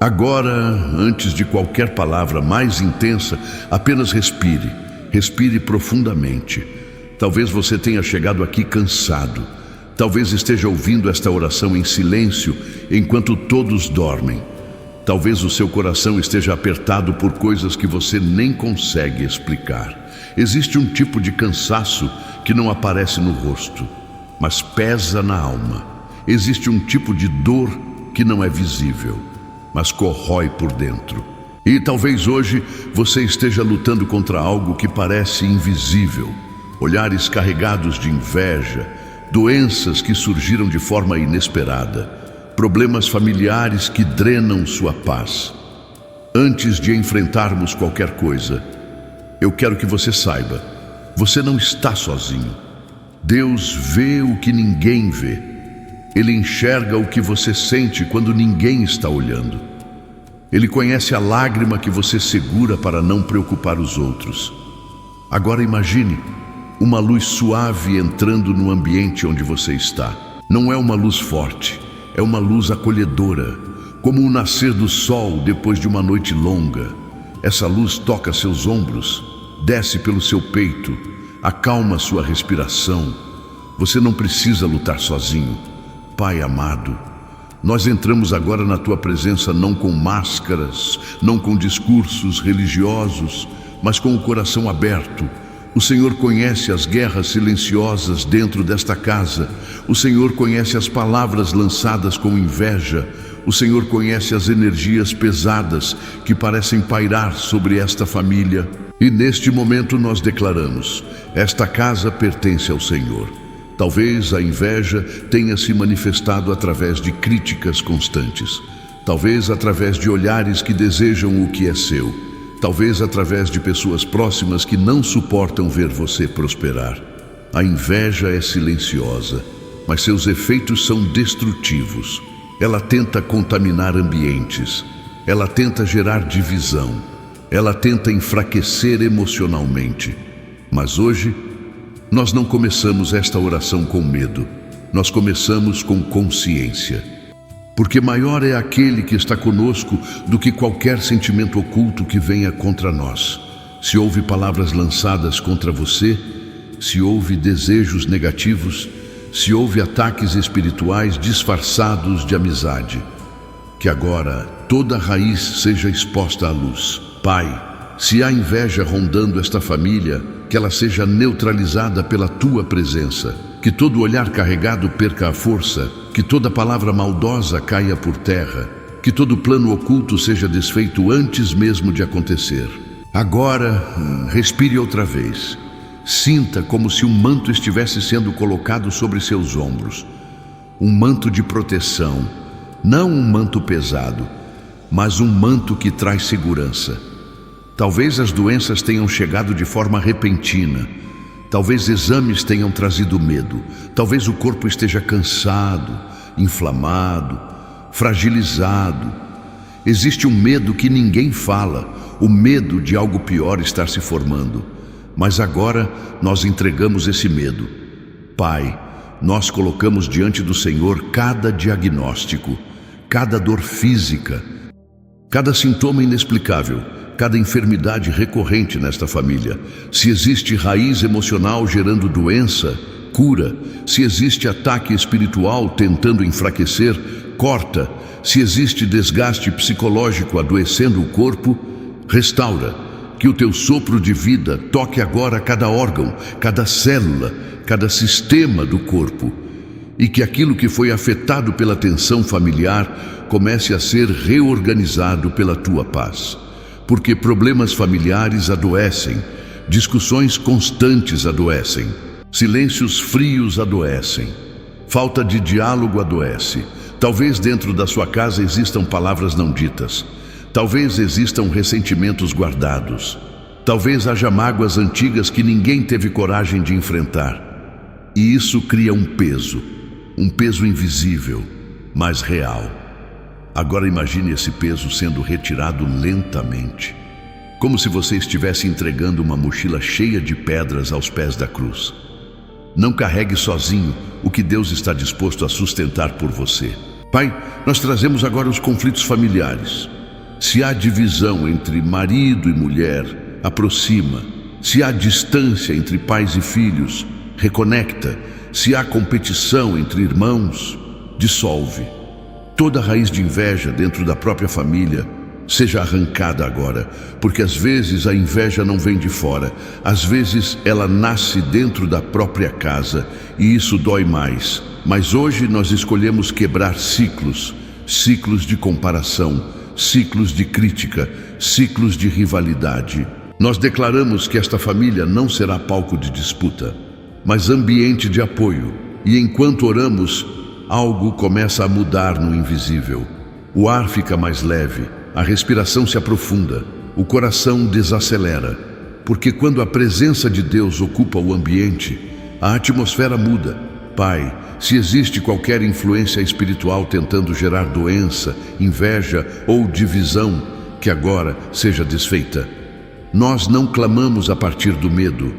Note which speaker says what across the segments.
Speaker 1: Agora, antes de qualquer palavra mais intensa, apenas respire. Respire profundamente. Talvez você tenha chegado aqui cansado. Talvez esteja ouvindo esta oração em silêncio enquanto todos dormem. Talvez o seu coração esteja apertado por coisas que você nem consegue explicar. Existe um tipo de cansaço que não aparece no rosto, mas pesa na alma. Existe um tipo de dor que não é visível, mas corrói por dentro. E talvez hoje você esteja lutando contra algo que parece invisível. Olhares carregados de inveja, doenças que surgiram de forma inesperada, problemas familiares que drenam sua paz. Antes de enfrentarmos qualquer coisa, eu quero que você saiba, você não está sozinho. Deus vê o que ninguém vê. Ele enxerga o que você sente quando ninguém está olhando. Ele conhece a lágrima que você segura para não preocupar os outros. Agora imagine uma luz suave entrando no ambiente onde você está. Não é uma luz forte, é uma luz acolhedora, como o nascer do sol depois de uma noite longa. Essa luz toca seus ombros, desce pelo seu peito, acalma sua respiração. Você não precisa lutar sozinho. Pai amado, nós entramos agora na tua presença não com máscaras, não com discursos religiosos, mas com o coração aberto. O Senhor conhece as guerras silenciosas dentro desta casa. O Senhor conhece as palavras lançadas com inveja. O Senhor conhece as energias pesadas que parecem pairar sobre esta família. E neste momento nós declaramos: esta casa pertence ao Senhor. Talvez a inveja tenha se manifestado através de críticas constantes. Talvez através de olhares que desejam o que é seu. Talvez através de pessoas próximas que não suportam ver você prosperar. A inveja é silenciosa, mas seus efeitos são destrutivos. Ela tenta contaminar ambientes. Ela tenta gerar divisão. Ela tenta enfraquecer emocionalmente. Mas hoje, nós não começamos esta oração com medo. Nós começamos com consciência. Porque maior é aquele que está conosco do que qualquer sentimento oculto que venha contra nós. Se houve palavras lançadas contra você, se houve desejos negativos, se houve ataques espirituais disfarçados de amizade, que agora toda raiz seja exposta à luz. Pai, se há inveja rondando esta família, que ela seja neutralizada pela tua presença. Que todo olhar carregado perca a força, que toda palavra maldosa caia por terra, que todo plano oculto seja desfeito antes mesmo de acontecer. Agora, respire outra vez. Sinta como se um manto estivesse sendo colocado sobre seus ombros. Um manto de proteção, não um manto pesado, mas um manto que traz segurança. Talvez as doenças tenham chegado de forma repentina. Talvez exames tenham trazido medo. Talvez o corpo esteja cansado, inflamado, fragilizado. Existe um medo que ninguém fala, o medo de algo pior estar se formando. Mas agora nós entregamos esse medo. Pai, nós colocamos diante do Senhor cada diagnóstico, cada dor física, cada sintoma inexplicável, cada enfermidade recorrente nesta família. Se existe raiz emocional gerando doença, cura. Se existe ataque espiritual tentando enfraquecer, corta. Se existe desgaste psicológico adoecendo o corpo, restaura. Que o teu sopro de vida toque agora cada órgão, cada célula, cada sistema do corpo. E que aquilo que foi afetado pela tensão familiar comece a ser reorganizado pela tua paz. Porque problemas familiares adoecem, discussões constantes adoecem, silêncios frios adoecem, falta de diálogo adoece. Talvez dentro da sua casa existam palavras não ditas, talvez existam ressentimentos guardados, talvez haja mágoas antigas que ninguém teve coragem de enfrentar. E isso cria um peso invisível, mas real. Agora imagine esse peso sendo retirado lentamente, como se você estivesse entregando uma mochila cheia de pedras aos pés da cruz. Não carregue sozinho o que Deus está disposto a sustentar por você. Pai, nós trazemos agora os conflitos familiares. Se há divisão entre marido e mulher, aproxima. Se há distância entre pais e filhos, reconecta. Se há competição entre irmãos, dissolve. Toda raiz de inveja dentro da própria família seja arrancada agora, porque às vezes a inveja não vem de fora, às vezes ela nasce dentro da própria casa e isso dói mais. Mas hoje nós escolhemos quebrar ciclos, ciclos de comparação, ciclos de crítica, ciclos de rivalidade. Nós declaramos que esta família não será palco de disputa, mas ambiente de apoio. E enquanto oramos, algo começa a mudar no invisível. O ar fica mais leve, a respiração se aprofunda, o coração desacelera, porque quando a presença de Deus ocupa o ambiente, a atmosfera muda. Pai, se existe qualquer influência espiritual tentando gerar doença, inveja ou divisão, que agora seja desfeita. Nós não clamamos a partir do medo,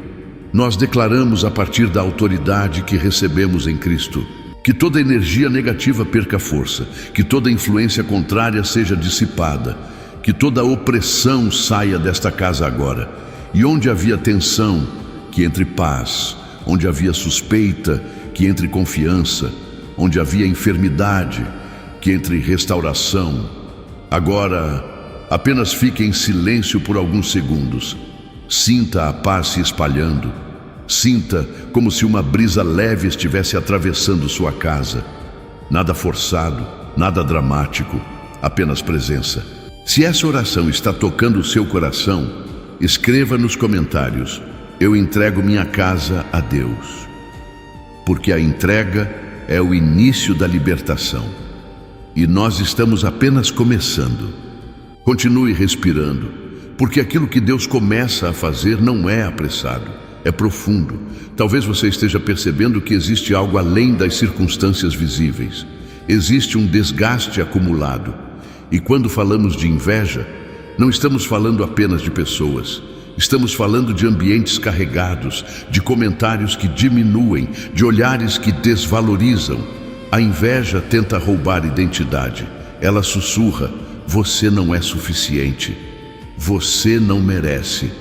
Speaker 1: nós declaramos a partir da autoridade que recebemos em Cristo. Que toda energia negativa perca força, que toda influência contrária seja dissipada, que toda opressão saia desta casa agora. E onde havia tensão, que entre paz, onde havia suspeita, que entre confiança, onde havia enfermidade, que entre restauração. Agora, apenas fique em silêncio por alguns segundos. Sinta a paz se espalhando. Sinta como se uma brisa leve estivesse atravessando sua casa. Nada forçado, nada dramático, apenas presença. Se essa oração está tocando o seu coração, escreva nos comentários: eu entrego minha casa a Deus. Porque a entrega é o início da libertação. E nós estamos apenas começando. Continue respirando, porque aquilo que Deus começa a fazer não é apressado. É profundo. Talvez você esteja percebendo que existe algo além das circunstâncias visíveis. Existe um desgaste acumulado. E quando falamos de inveja, não estamos falando apenas de pessoas. Estamos falando de ambientes carregados, de comentários que diminuem, de olhares que desvalorizam. A inveja tenta roubar identidade. Ela sussurra: você não é suficiente. Você não merece.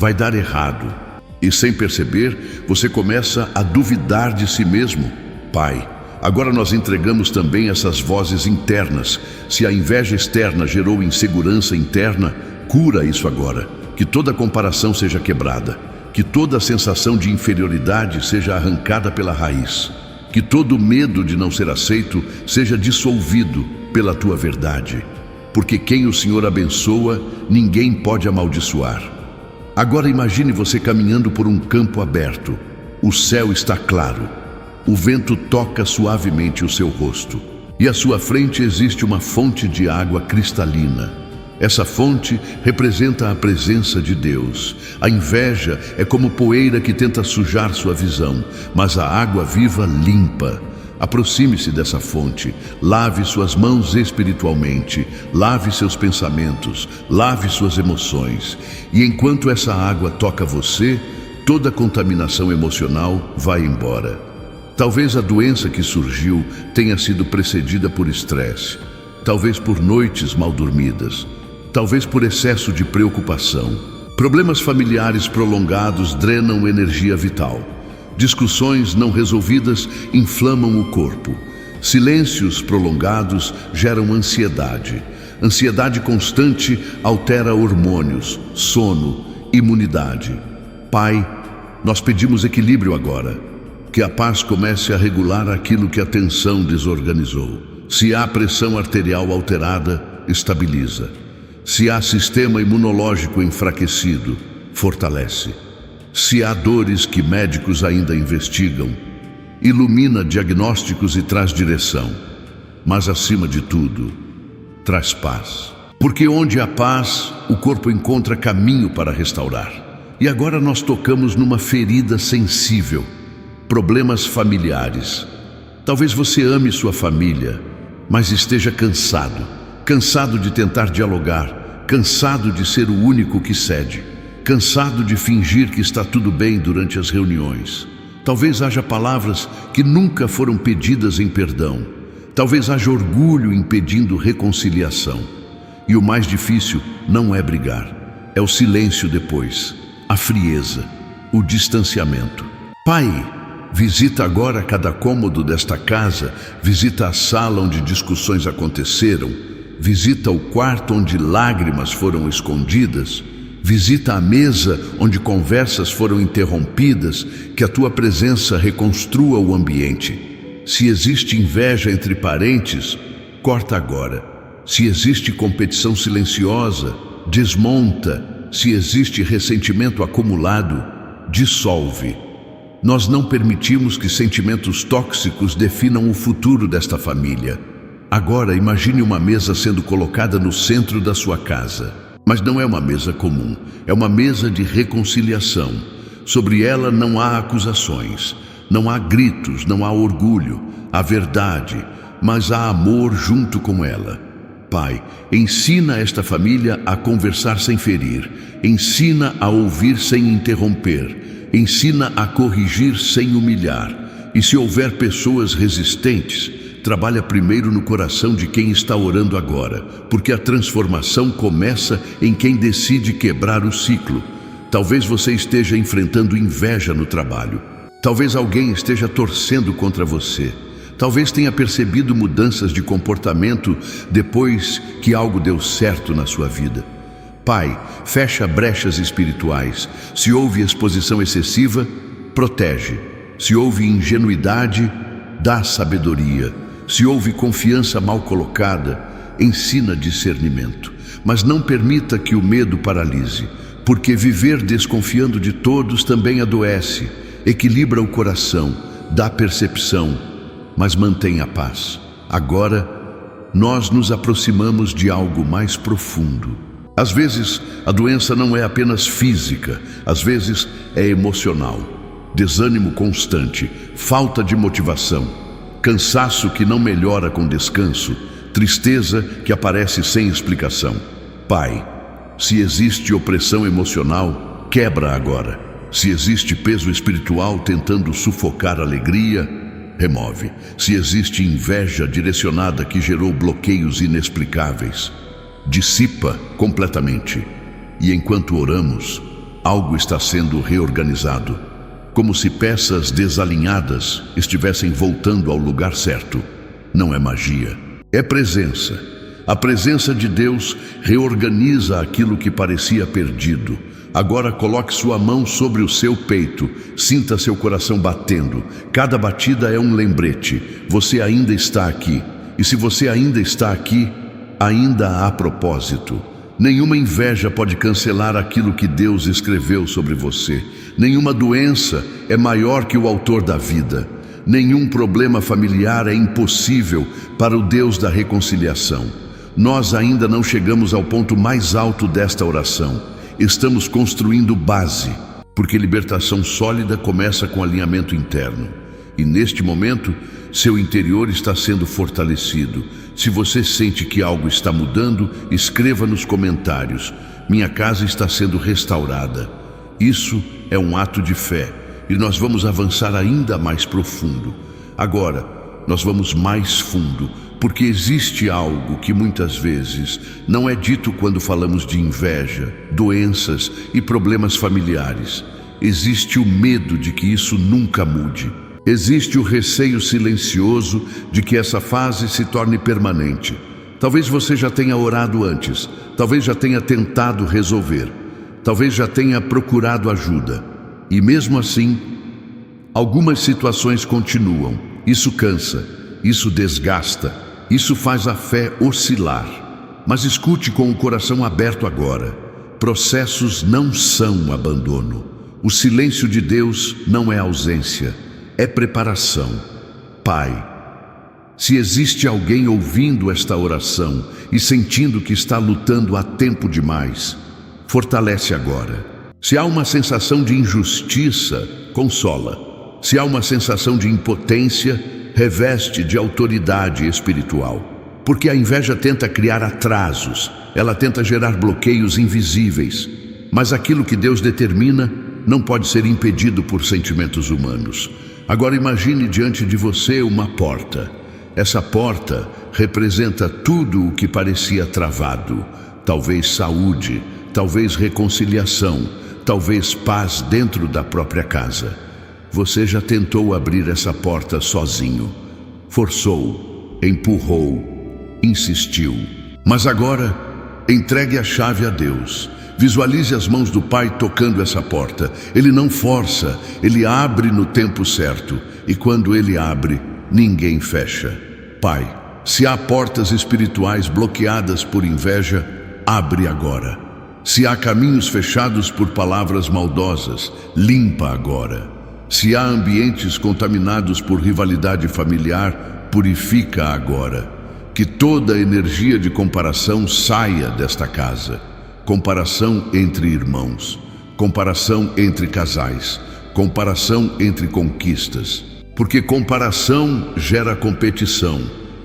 Speaker 1: Vai dar errado. E sem perceber, você começa a duvidar de si mesmo. Pai, agora nós entregamos também essas vozes internas. Se a inveja externa gerou insegurança interna, cura isso agora. Que toda comparação seja quebrada. Que toda sensação de inferioridade seja arrancada pela raiz. Que todo medo de não ser aceito seja dissolvido pela tua verdade. Porque quem o Senhor abençoa, ninguém pode amaldiçoar. Agora imagine você caminhando por um campo aberto. O céu está claro. O vento toca suavemente o seu rosto. E à sua frente existe uma fonte de água cristalina. Essa fonte representa a presença de Deus. A inveja é como poeira que tenta sujar sua visão, mas a água viva limpa. Aproxime-se dessa fonte, lave suas mãos espiritualmente, lave seus pensamentos, lave suas emoções. E enquanto essa água toca você, toda contaminação emocional vai embora. Talvez a doença que surgiu tenha sido precedida por estresse, talvez por noites mal dormidas, talvez por excesso de preocupação. Problemas familiares prolongados drenam energia vital. Discussões não resolvidas inflamam o corpo. Silêncios prolongados geram ansiedade. Ansiedade constante altera hormônios, sono, imunidade. Pai, nós pedimos equilíbrio agora. Que a paz comece a regular aquilo que a tensão desorganizou. Se há pressão arterial alterada, estabiliza. Se há sistema imunológico enfraquecido, fortalece. Se há dores que médicos ainda investigam, ilumina diagnósticos e traz direção. Mas acima de tudo, traz paz. Porque onde há paz, o corpo encontra caminho para restaurar. E agora nós tocamos numa ferida sensível. Problemas familiares. Talvez você ame sua família, mas esteja cansado. Cansado de tentar dialogar. Cansado de ser o único que cede. Cansado de fingir que está tudo bem durante as reuniões. Talvez haja palavras que nunca foram pedidas em perdão. Talvez haja orgulho impedindo reconciliação. E o mais difícil não é brigar, é o silêncio depois, a frieza, o distanciamento. Pai, visita agora cada cômodo desta casa, visita a sala onde discussões aconteceram, visita o quarto onde lágrimas foram escondidas, visita a mesa onde conversas foram interrompidas, que a tua presença reconstrua o ambiente. Se existe inveja entre parentes, corta agora. Se existe competição silenciosa, desmonta. Se existe ressentimento acumulado, dissolve. Nós não permitimos que sentimentos tóxicos definam o futuro desta família. Agora imagine uma mesa sendo colocada no centro da sua casa. Mas não é uma mesa comum, é uma mesa de reconciliação. Sobre ela não há acusações, não há gritos, não há orgulho, há verdade, mas há amor junto com ela. Pai, ensina esta família a conversar sem ferir, ensina a ouvir sem interromper, ensina a corrigir sem humilhar. E se houver pessoas resistentes, trabalha primeiro no coração de quem está orando agora, porque a transformação começa em quem decide quebrar o ciclo. Talvez você esteja enfrentando inveja no trabalho. Talvez alguém esteja torcendo contra você. Talvez tenha percebido mudanças de comportamento depois que algo deu certo na sua vida. Pai, fecha brechas espirituais. Se houve exposição excessiva, protege. Se houve ingenuidade, dá sabedoria. Se houve confiança mal colocada, ensina discernimento. Mas não permita que o medo paralise, porque viver desconfiando de todos também adoece. Equilibra o coração, dá percepção, mas mantém a paz. Agora, nós nos aproximamos de algo mais profundo. Às vezes, a doença não é apenas física, às vezes é emocional. Desânimo constante, falta de motivação, cansaço que não melhora com descanso, tristeza que aparece sem explicação. Pai, se existe opressão emocional, quebra agora. Se existe peso espiritual tentando sufocar a alegria, remove. Se existe inveja direcionada que gerou bloqueios inexplicáveis, dissipa completamente. E enquanto oramos, algo está sendo reorganizado, como se peças desalinhadas estivessem voltando ao lugar certo. Não é magia, é presença. A presença de Deus reorganiza aquilo que parecia perdido. Agora coloque sua mão sobre o seu peito, sinta seu coração batendo. Cada batida é um lembrete. Você ainda está aqui. E se você ainda está aqui, ainda há propósito. Nenhuma inveja pode cancelar aquilo que Deus escreveu sobre você. Nenhuma doença é maior que o autor da vida. Nenhum problema familiar é impossível para o Deus da reconciliação. Nós ainda não chegamos ao ponto mais alto desta oração. Estamos construindo base, porque libertação sólida começa com alinhamento interno. E neste momento, seu interior está sendo fortalecido. Se você sente que algo está mudando, escreva nos comentários: minha casa está sendo restaurada. Isso é um ato de fé, e nós vamos avançar ainda mais profundo. Agora, nós vamos mais fundo, porque existe algo que muitas vezes não é dito quando falamos de inveja, doenças e problemas familiares. Existe o medo de que isso nunca mude. Existe o receio silencioso de que essa fase se torne permanente. Talvez você já tenha orado antes, talvez já tenha tentado resolver, talvez já tenha procurado ajuda. E mesmo assim, algumas situações continuam. Isso cansa, isso desgasta, isso faz a fé oscilar. Mas escute com o coração aberto agora. Processos não são abandono. O silêncio de Deus não é ausência, é preparação. Pai, se existe alguém ouvindo esta oração e sentindo que está lutando há tempo demais, fortalece agora. Se há uma sensação de injustiça, consola. Se há uma sensação de impotência, reveste de autoridade espiritual. Porque a inveja tenta criar atrasos, ela tenta gerar bloqueios invisíveis. Mas aquilo que Deus determina não pode ser impedido por sentimentos humanos. Agora imagine diante de você uma porta. Essa porta representa tudo o que parecia travado. Talvez saúde, talvez reconciliação, talvez paz dentro da própria casa. Você já tentou abrir essa porta sozinho. Forçou, empurrou, insistiu. Mas agora, entregue a chave a Deus. Visualize as mãos do Pai tocando essa porta. Ele não força, Ele abre no tempo certo. E quando Ele abre, ninguém fecha. Pai, se há portas espirituais bloqueadas por inveja, abre agora. Se há caminhos fechados por palavras maldosas, limpa agora. Se há ambientes contaminados por rivalidade familiar, purifica agora. Que toda energia de comparação saia desta casa. Comparação entre irmãos, comparação entre casais, comparação entre conquistas. Porque comparação gera competição,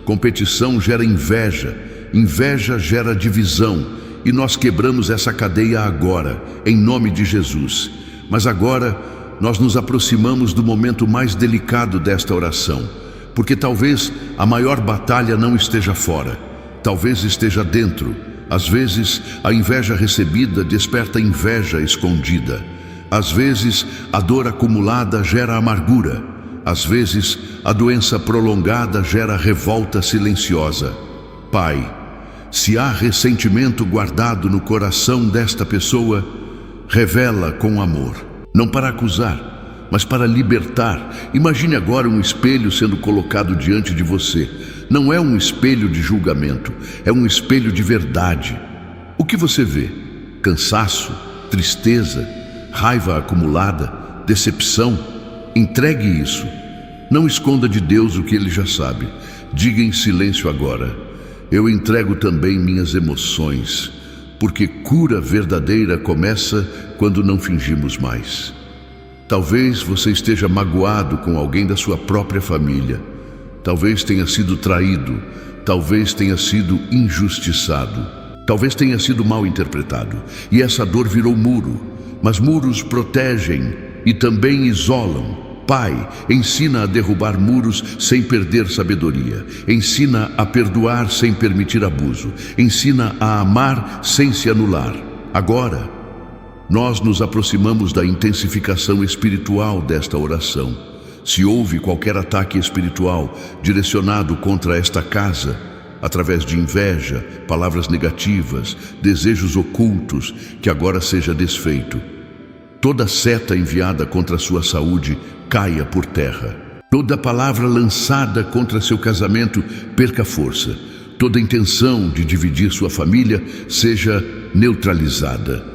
Speaker 1: competição gera inveja, inveja gera divisão. E nós quebramos essa cadeia agora, em nome de Jesus. Mas agora nós nos aproximamos do momento mais delicado desta oração. Porque talvez a maior batalha não esteja fora, talvez esteja dentro. Às vezes, a inveja recebida desperta inveja escondida. Às vezes, a dor acumulada gera amargura. Às vezes, a doença prolongada gera revolta silenciosa. Pai, se há ressentimento guardado no coração desta pessoa, revela com amor. Não para acusar, mas para libertar. Imagine agora um espelho sendo colocado diante de você. Não é um espelho de julgamento, é um espelho de verdade. O que você vê? Cansaço, tristeza, raiva acumulada, decepção? Entregue isso. Não esconda de Deus o que Ele já sabe. Diga em silêncio agora: eu entrego também minhas emoções, porque cura verdadeira começa quando não fingimos mais. Talvez você esteja magoado com alguém da sua própria família. Talvez tenha sido traído, talvez tenha sido injustiçado, talvez tenha sido mal interpretado. E essa dor virou muro, mas muros protegem e também isolam. Pai, ensina a derrubar muros sem perder sabedoria. Ensina a perdoar sem permitir abuso. Ensina a amar sem se anular. Agora, nós nos aproximamos da intensificação espiritual desta oração. Se houve qualquer ataque espiritual direcionado contra esta casa, através de inveja, palavras negativas, desejos ocultos, que agora seja desfeito. Toda seta enviada contra a sua saúde caia por terra. Toda palavra lançada contra seu casamento perca força. Toda intenção de dividir sua família seja neutralizada.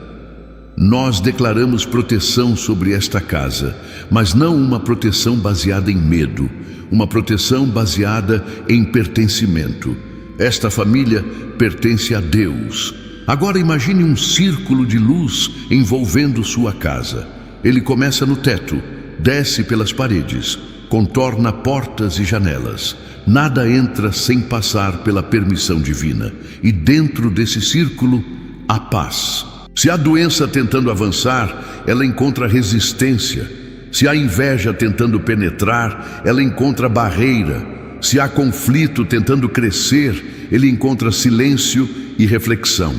Speaker 1: Nós declaramos proteção sobre esta casa, mas não uma proteção baseada em medo, uma proteção baseada em pertencimento. Esta família pertence a Deus. Agora imagine um círculo de luz envolvendo sua casa. Ele começa no teto, desce pelas paredes, contorna portas e janelas. Nada entra sem passar pela permissão divina. E dentro desse círculo, há paz. Se há doença tentando avançar, ela encontra resistência. Se há inveja tentando penetrar, ela encontra barreira. Se há conflito tentando crescer, ele encontra silêncio e reflexão.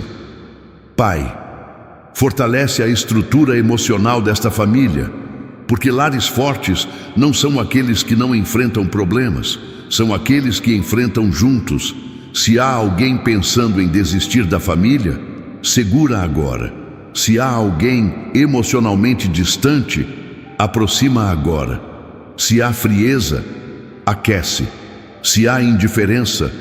Speaker 1: Pai, fortalece a estrutura emocional desta família, porque lares fortes não são aqueles que não enfrentam problemas, são aqueles que enfrentam juntos. Se há alguém pensando em desistir da família, segura agora. Se há alguém emocionalmente distante, aproxima agora. Se há frieza, aquece. Se há indiferença,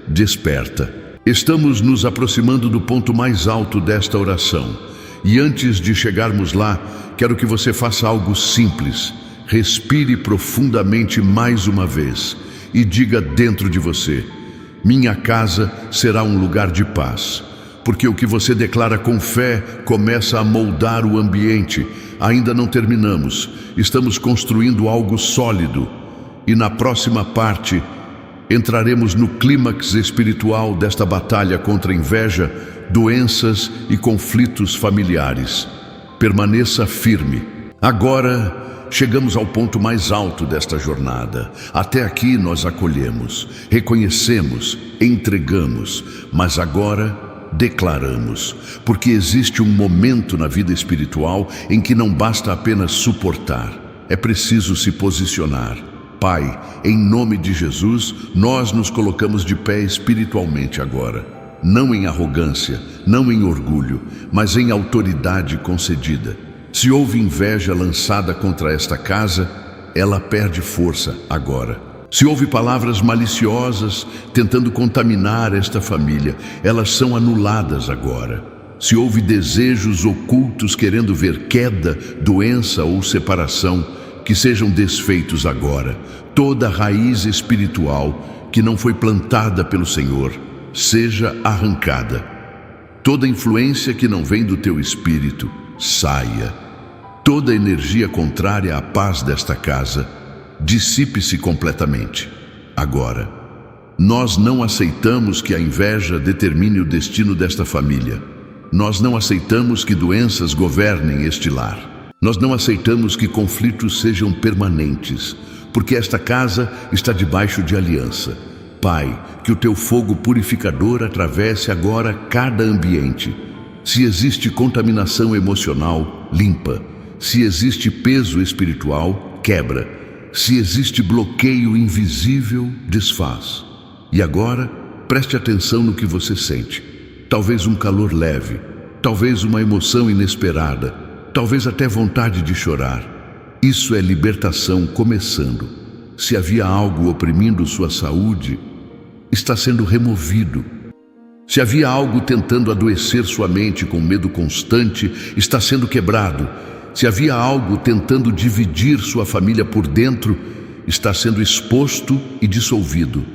Speaker 1: desperta. Estamos nos aproximando do ponto mais alto desta oração. E antes de chegarmos lá, quero que você faça algo simples. Respire profundamente mais uma vez e diga dentro de você: minha casa será um lugar de paz. Porque o que você declara com fé começa a moldar o ambiente. Ainda não terminamos. Estamos construindo algo sólido. E na próxima parte, entraremos no clímax espiritual desta batalha contra inveja, doenças e conflitos familiares. Permaneça firme. Agora, chegamos ao ponto mais alto desta jornada. Até aqui nós acolhemos, reconhecemos, entregamos, mas agora declaramos, porque existe um momento na vida espiritual em que não basta apenas suportar, é preciso se posicionar. Pai, em nome de Jesus, nós nos colocamos de pé espiritualmente agora, não em arrogância, não em orgulho, mas em autoridade concedida. Se houve inveja lançada contra esta casa, ela perde força agora. Se houve palavras maliciosas tentando contaminar esta família, elas são anuladas agora. Se houve desejos ocultos querendo ver queda, doença ou separação, que sejam desfeitos agora. Toda raiz espiritual que não foi plantada pelo Senhor, seja arrancada. Toda influência que não vem do teu espírito, saia. Toda energia contrária à paz desta casa, dissipe-se completamente. Agora, nós não aceitamos que a inveja determine o destino desta família. Nós não aceitamos que doenças governem este lar. Nós não aceitamos que conflitos sejam permanentes, porque esta casa está debaixo de aliança. Pai, que o teu fogo purificador atravesse agora cada ambiente. Se existe contaminação emocional, limpa. Se existe peso espiritual, quebra. Se existe bloqueio invisível, desfaz. E agora, preste atenção no que você sente. Talvez um calor leve, talvez uma emoção inesperada, talvez até vontade de chorar. Isso é libertação começando. Se havia algo oprimindo sua saúde, está sendo removido. Se havia algo tentando adoecer sua mente com medo constante, está sendo quebrado. Se havia algo tentando dividir sua família por dentro, está sendo exposto e dissolvido.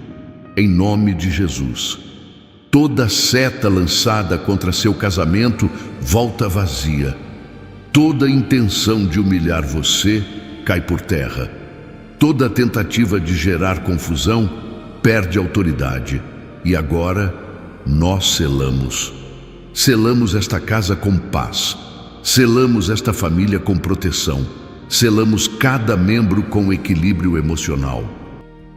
Speaker 1: Em nome de Jesus. Toda seta lançada contra seu casamento volta vazia. Toda intenção de humilhar você cai por terra. Toda tentativa de gerar confusão perde autoridade. E agora nós selamos. Selamos esta casa com paz. Selamos esta família com proteção. Selamos cada membro com equilíbrio emocional.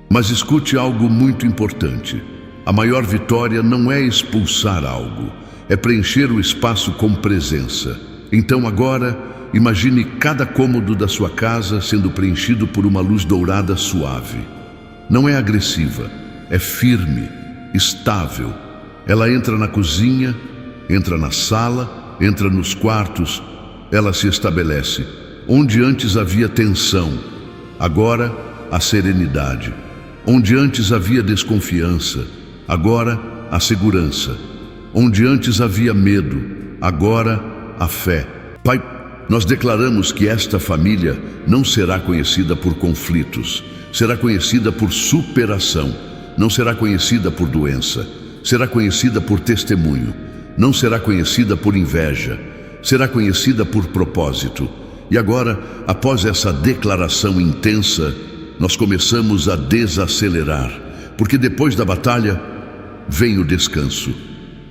Speaker 1: Mas escute algo muito importante. A maior vitória não é expulsar algo, é preencher o espaço com presença. Então agora, imagine cada cômodo da sua casa sendo preenchido por uma luz dourada suave. Não é agressiva, é firme, estável. Ela entra na cozinha, entra na sala, entra nos quartos. Ela se estabelece. Onde antes havia tensão, agora há serenidade. Onde antes havia desconfiança, agora há segurança. Onde antes havia medo, agora há fé. Pai, nós declaramos que esta família não será conhecida por conflitos, será conhecida por superação, não será conhecida por doença, será conhecida por testemunho, não será conhecida por inveja, será conhecida por propósito. E agora, após essa declaração intensa, nós começamos a desacelerar, porque depois da batalha vem o descanso.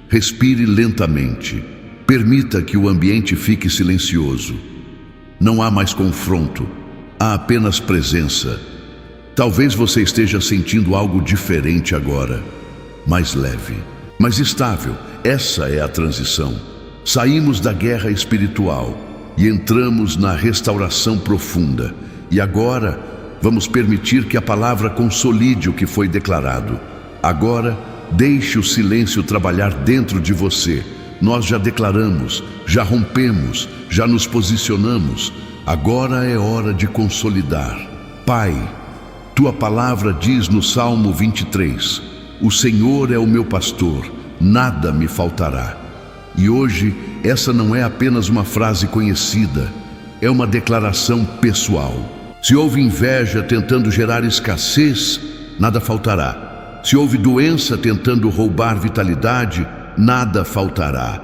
Speaker 1: Respire lentamente. Permita que o ambiente fique silencioso. Não há mais confronto, há apenas presença. Talvez você esteja sentindo algo diferente agora, mais leve, mais estável. Essa é a transição. Saímos da guerra espiritual e entramos na restauração profunda. E agora vamos permitir que a palavra consolide o que foi declarado. Agora, deixe o silêncio trabalhar dentro de você. Nós já declaramos, já rompemos, já nos posicionamos. Agora é hora de consolidar. Pai, tua palavra diz no Salmo 23, o Senhor é o meu pastor, nada me faltará. E hoje, essa não é apenas uma frase conhecida, é uma declaração pessoal. Se houve inveja tentando gerar escassez, nada faltará. Se houve doença tentando roubar vitalidade, nada faltará.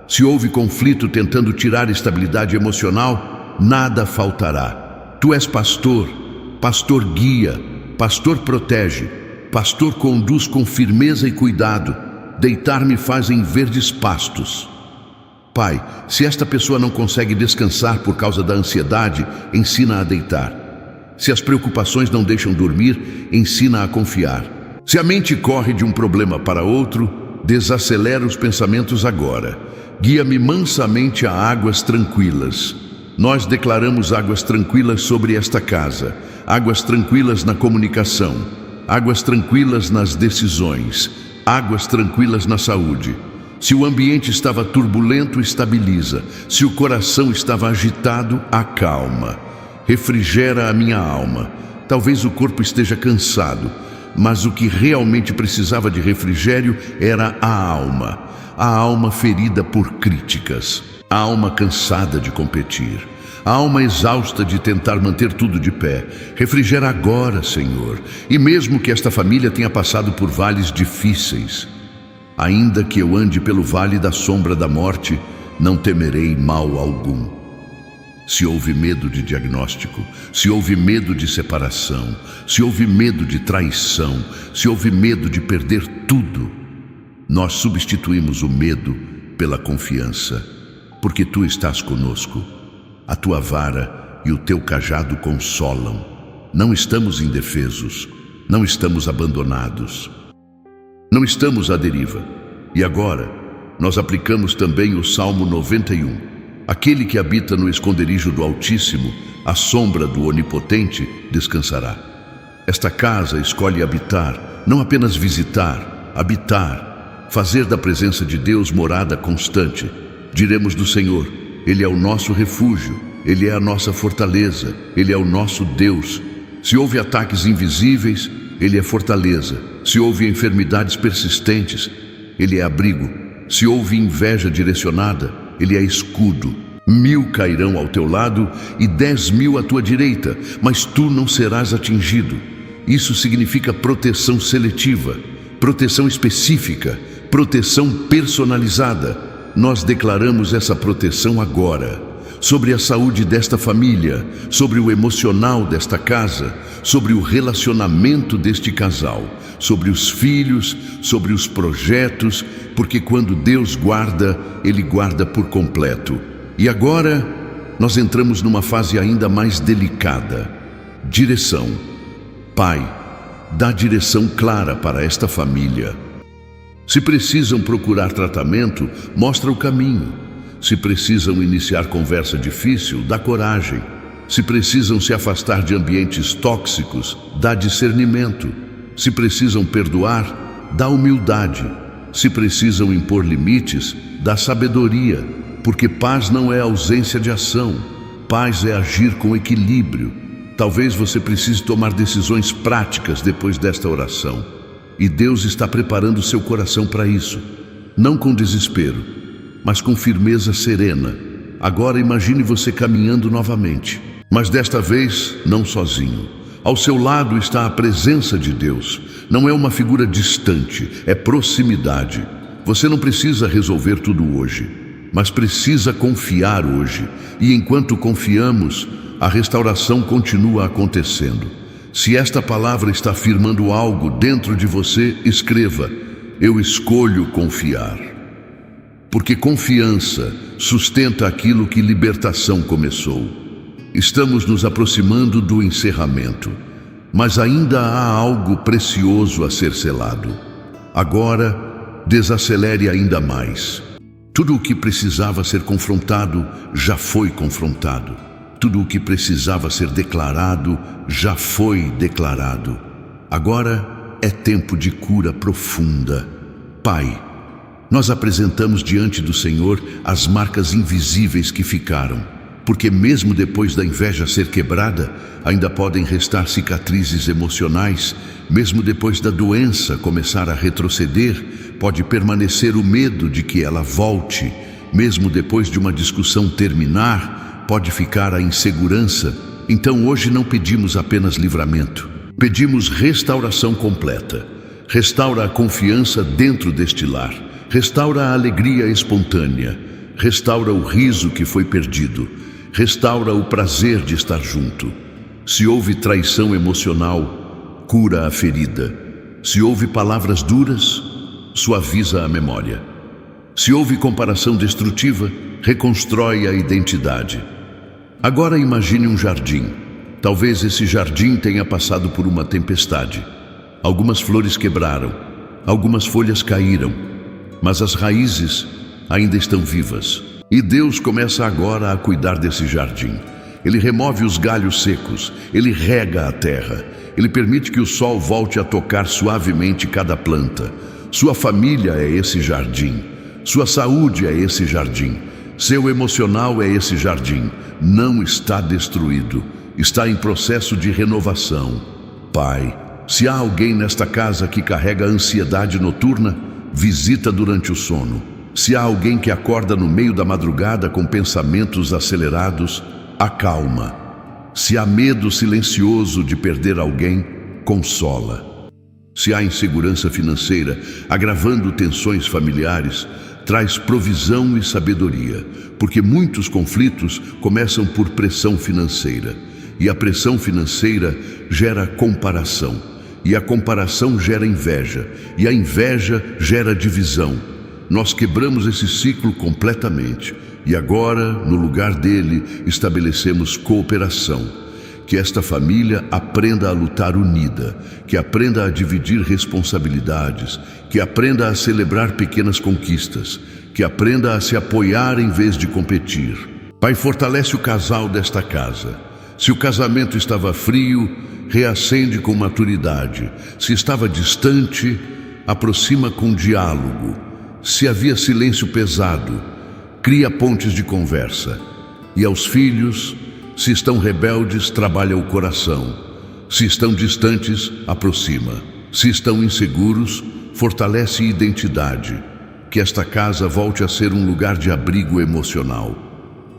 Speaker 1: Se houve conflito tentando tirar estabilidade emocional, nada faltará. Tu és pastor, pastor guia, pastor protege, pastor conduz com firmeza e cuidado. Deitar-me faz em verdes pastos. Pai, se esta pessoa não consegue descansar por causa da ansiedade, ensina a deitar. Se as preocupações não deixam dormir, ensina a confiar. Se a mente corre de um problema para outro, desacelera os pensamentos agora. Guia-me mansamente a águas tranquilas. Nós declaramos águas tranquilas sobre esta casa, águas tranquilas na comunicação, águas tranquilas nas decisões, águas tranquilas na saúde. Se o ambiente estava turbulento, estabiliza. Se o coração estava agitado, acalma. Refrigera a minha alma. Talvez o corpo esteja cansado, mas o que realmente precisava de refrigério era a alma ferida por críticas, a alma cansada de competir, a alma exausta de tentar manter tudo de pé. Refrigera agora, Senhor, e mesmo que esta família tenha passado por vales difíceis, ainda que eu ande pelo vale da sombra da morte, não temerei mal algum. Se houve medo de diagnóstico, se houve medo de separação, se houve medo de traição, se houve medo de perder tudo, nós substituímos o medo pela confiança, porque Tu estás conosco. A Tua vara e o Teu cajado consolam. Não estamos indefesos, não estamos abandonados, não estamos à deriva. E agora, nós aplicamos também o Salmo 91. Aquele que habita no esconderijo do Altíssimo, à sombra do Onipotente, descansará. Esta casa escolhe habitar, não apenas visitar, habitar, fazer da presença de Deus morada constante. Diremos do Senhor: Ele é o nosso refúgio, Ele é a nossa fortaleza, Ele é o nosso Deus. Se houve ataques invisíveis, Ele é fortaleza. Se houve enfermidades persistentes, Ele é abrigo. Se houve inveja direcionada, Ele é escudo. 1000 cairão ao teu lado e 10.000 à tua direita, mas tu não serás atingido. Isso significa proteção seletiva, proteção específica, proteção personalizada. Nós declaramos essa proteção agora, sobre a saúde desta família, sobre o emocional desta casa, sobre o relacionamento deste casal, sobre os filhos, sobre os projetos, porque quando Deus guarda, Ele guarda por completo. E agora, nós entramos numa fase ainda mais delicada. Direção. Pai, dá direção clara para esta família. Se precisam procurar tratamento, mostra o caminho. Se precisam iniciar conversa difícil, dá coragem. Se precisam se afastar de ambientes tóxicos, dá discernimento. Se precisam perdoar, dá humildade. Se precisam impor limites, dá sabedoria, porque paz não é ausência de ação. Paz é agir com equilíbrio. Talvez você precise tomar decisões práticas depois desta oração. E Deus está preparando seu coração para isso. Não com desespero, mas com firmeza serena. Agora imagine você caminhando novamente, mas desta vez não sozinho. Ao seu lado está a presença de Deus. Não é uma figura distante, é proximidade. Você não precisa resolver tudo hoje, mas precisa confiar hoje. E enquanto confiamos, a restauração continua acontecendo. Se esta palavra está afirmando algo dentro de você, escreva: eu escolho confiar. Porque confiança sustenta aquilo que libertação começou. Estamos nos aproximando do encerramento, mas ainda há algo precioso a ser selado. Agora, desacelere ainda mais. Tudo o que precisava ser confrontado já foi confrontado. Tudo o que precisava ser declarado já foi declarado. Agora é tempo de cura profunda. Pai, nós apresentamos diante do Senhor as marcas invisíveis que ficaram, porque mesmo depois da inveja ser quebrada, ainda podem restar cicatrizes emocionais. Mesmo depois da doença começar a retroceder, pode permanecer o medo de que ela volte. Mesmo depois de uma discussão terminar, pode ficar a insegurança. Então hoje não pedimos apenas livramento, pedimos restauração completa. Restaura a confiança dentro deste lar, restaura a alegria espontânea, restaura o riso que foi perdido, restaura o prazer de estar junto. Se houve traição emocional, cura a ferida. Se houve palavras duras, suaviza a memória. Se houve comparação destrutiva, reconstrói a identidade. Agora imagine um jardim. Talvez esse jardim tenha passado por uma tempestade. Algumas flores quebraram, algumas folhas caíram, mas as raízes ainda estão vivas. E Deus começa agora a cuidar desse jardim. Ele remove os galhos secos, ele rega a terra, ele permite que o sol volte a tocar suavemente cada planta. Sua família é esse jardim, sua saúde é esse jardim, seu emocional é esse jardim. Não está destruído, está em processo de renovação. Pai, se há alguém nesta casa que carrega ansiedade noturna, visita durante o sono. Se há alguém que acorda no meio da madrugada com pensamentos acelerados, acalma. Se há medo silencioso de perder alguém, consola. Se há insegurança financeira, agravando tensões familiares, traz provisão e sabedoria, porque muitos conflitos começam por pressão financeira, e a pressão financeira gera comparação, e a comparação gera inveja, e a inveja gera divisão. Nós quebramos esse ciclo completamente, e agora, no lugar dele, estabelecemos cooperação. Que esta família aprenda a lutar unida, que aprenda a dividir responsabilidades, que aprenda a celebrar pequenas conquistas, que aprenda a se apoiar em vez de competir. Pai, fortalece o casal desta casa. Se o casamento estava frio, reacende com maturidade. Se estava distante, aproxima com diálogo. Se havia silêncio pesado, cria pontes de conversa. E aos filhos, se estão rebeldes, trabalha o coração. Se estão distantes, aproxima. Se estão inseguros, fortalece identidade. Que esta casa volte a ser um lugar de abrigo emocional.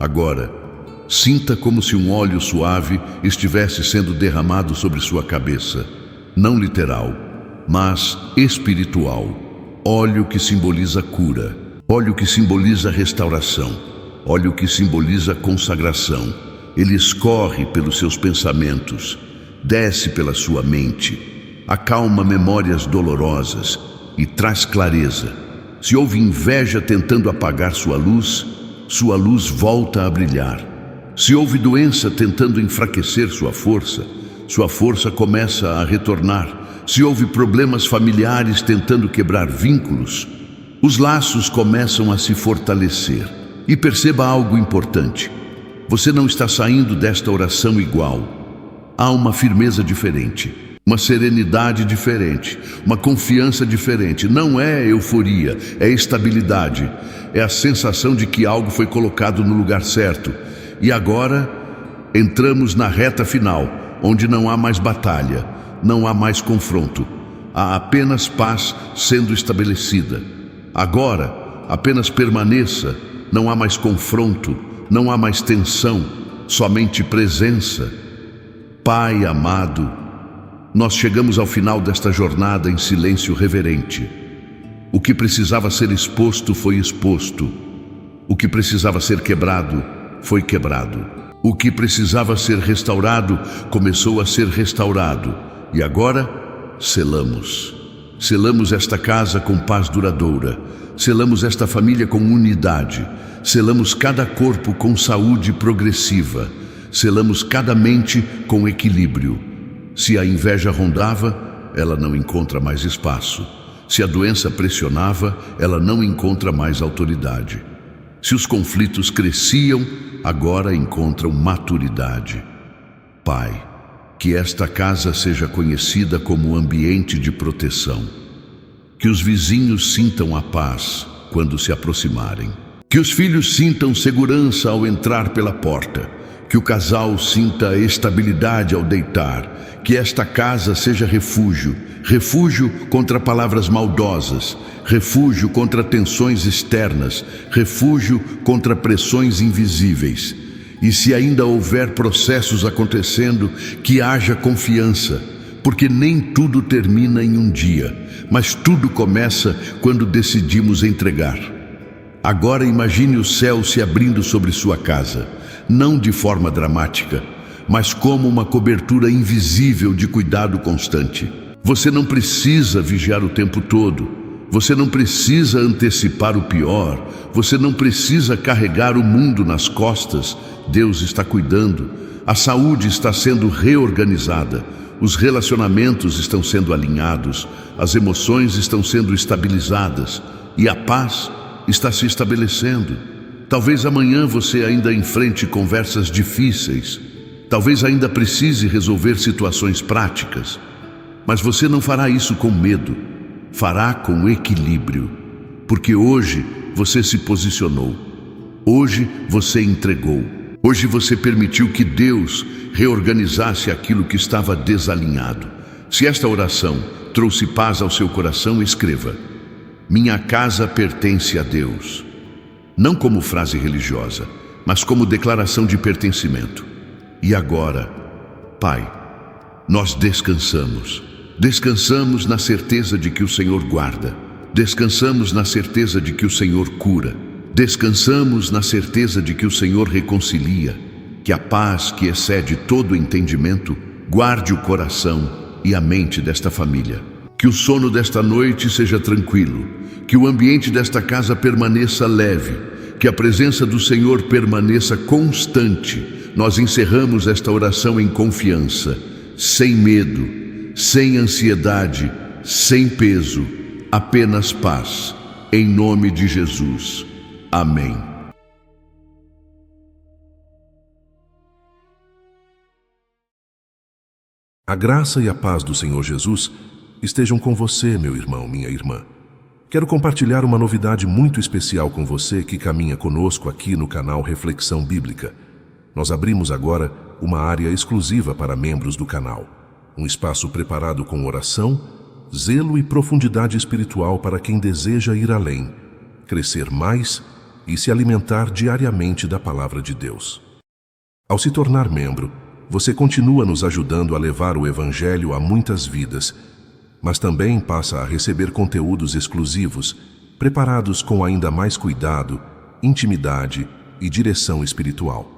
Speaker 1: Agora, sinta como se um óleo suave estivesse sendo derramado sobre sua cabeça. Não literal, mas espiritual. Óleo que simboliza cura. Óleo que simboliza restauração. Óleo que simboliza consagração. Ele escorre pelos seus pensamentos, desce pela sua mente, acalma memórias dolorosas e traz clareza. Se houve inveja tentando apagar sua luz volta a brilhar. Se houve doença tentando enfraquecer sua força começa a retornar. Se houve problemas familiares tentando quebrar vínculos, os laços começam a se fortalecer. E perceba algo importante. Você não está saindo desta oração igual. Há uma firmeza diferente, uma serenidade diferente, uma confiança diferente. Não é euforia, é estabilidade. É a sensação de que algo foi colocado no lugar certo. E agora, entramos na reta final, onde não há mais batalha, não há mais confronto. Há apenas paz sendo estabelecida. Agora, apenas permaneça, não há mais confronto. Não há mais tensão, somente presença. Pai amado, nós chegamos ao final desta jornada em silêncio reverente. O que precisava ser exposto foi exposto. O que precisava ser quebrado foi quebrado. O que precisava ser restaurado começou a ser restaurado. E agora, selamos. Selamos esta casa com paz duradoura. Selamos esta família com unidade. Selamos cada corpo com saúde progressiva. Selamos cada mente com equilíbrio. Se a inveja rondava, ela não encontra mais espaço. Se a doença pressionava, ela não encontra mais autoridade. Se os conflitos cresciam, agora encontram maturidade. Pai, que esta casa seja conhecida como ambiente de proteção. Que os vizinhos sintam a paz quando se aproximarem. Que os filhos sintam segurança ao entrar pela porta. Que o casal sinta estabilidade ao deitar. Que esta casa seja refúgio. Refúgio contra palavras maldosas. Refúgio contra tensões externas. Refúgio contra pressões invisíveis. E se ainda houver processos acontecendo, que haja confiança. Porque nem tudo termina em um dia, mas tudo começa quando decidimos entregar. Agora imagine o céu se abrindo sobre sua casa, não de forma dramática, mas como uma cobertura invisível de cuidado constante. Você não precisa vigiar o tempo todo, Você não precisa antecipar o pior, você não precisa carregar o mundo nas costas. Deus está cuidando, a saúde está sendo reorganizada, os relacionamentos estão sendo alinhados, as emoções estão sendo estabilizadas e a paz está se estabelecendo. Talvez amanhã você ainda enfrente conversas difíceis, talvez ainda precise resolver situações práticas, mas você não fará isso com medo, fará com equilíbrio, porque hoje você se posicionou, hoje você entregou, hoje você permitiu que Deus reorganizasse aquilo que estava desalinhado. Se esta oração trouxe paz ao seu coração, escreva: minha casa pertence a Deus. Não como frase religiosa, mas como declaração de pertencimento. E agora, Pai, nós descansamos. Descansamos na certeza de que o Senhor guarda. Descansamos na certeza de que o Senhor cura. Descansamos na certeza de que o Senhor reconcilia. Que a paz que excede todo entendimento guarde o coração e a mente desta família. Que o sono desta noite seja tranquilo. Que o ambiente desta casa permaneça leve. Que a presença do Senhor permaneça constante. Nós encerramos esta oração em confiança, sem medo, sem ansiedade, sem peso, apenas paz. Em nome de Jesus. Amém.
Speaker 2: A graça e a paz do Senhor Jesus estejam com você, meu irmão, minha irmã. Quero compartilhar uma novidade muito especial com você que caminha conosco aqui no canal Reflexão Bíblica. Nós abrimos agora uma área exclusiva para membros do canal. Um espaço preparado com oração, zelo e profundidade espiritual para quem deseja ir além, crescer mais e se alimentar diariamente da Palavra de Deus. Ao se tornar membro, você continua nos ajudando a levar o Evangelho a muitas vidas, mas também passa a receber conteúdos exclusivos, preparados com ainda mais cuidado, intimidade e direção espiritual.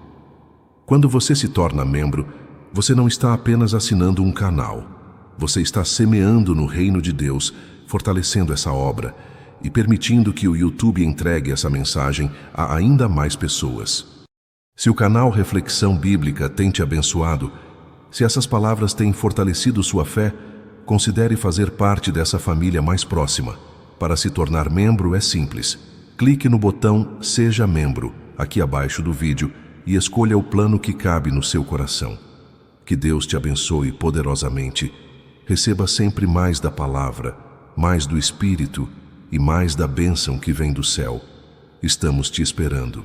Speaker 2: Quando você se torna membro, você não está apenas assinando um canal. Você está semeando no reino de Deus, fortalecendo essa obra e permitindo que o YouTube entregue essa mensagem a ainda mais pessoas. Se o canal Reflexão Bíblica tem te abençoado, se essas palavras têm fortalecido sua fé, considere fazer parte dessa família mais próxima. Para se tornar membro é simples. Clique no botão Seja Membro, aqui abaixo do vídeo, e escolha o plano que cabe no seu coração. Que Deus te abençoe poderosamente. Receba sempre mais da palavra, mais do Espírito e mais da bênção que vem do céu. Estamos te esperando.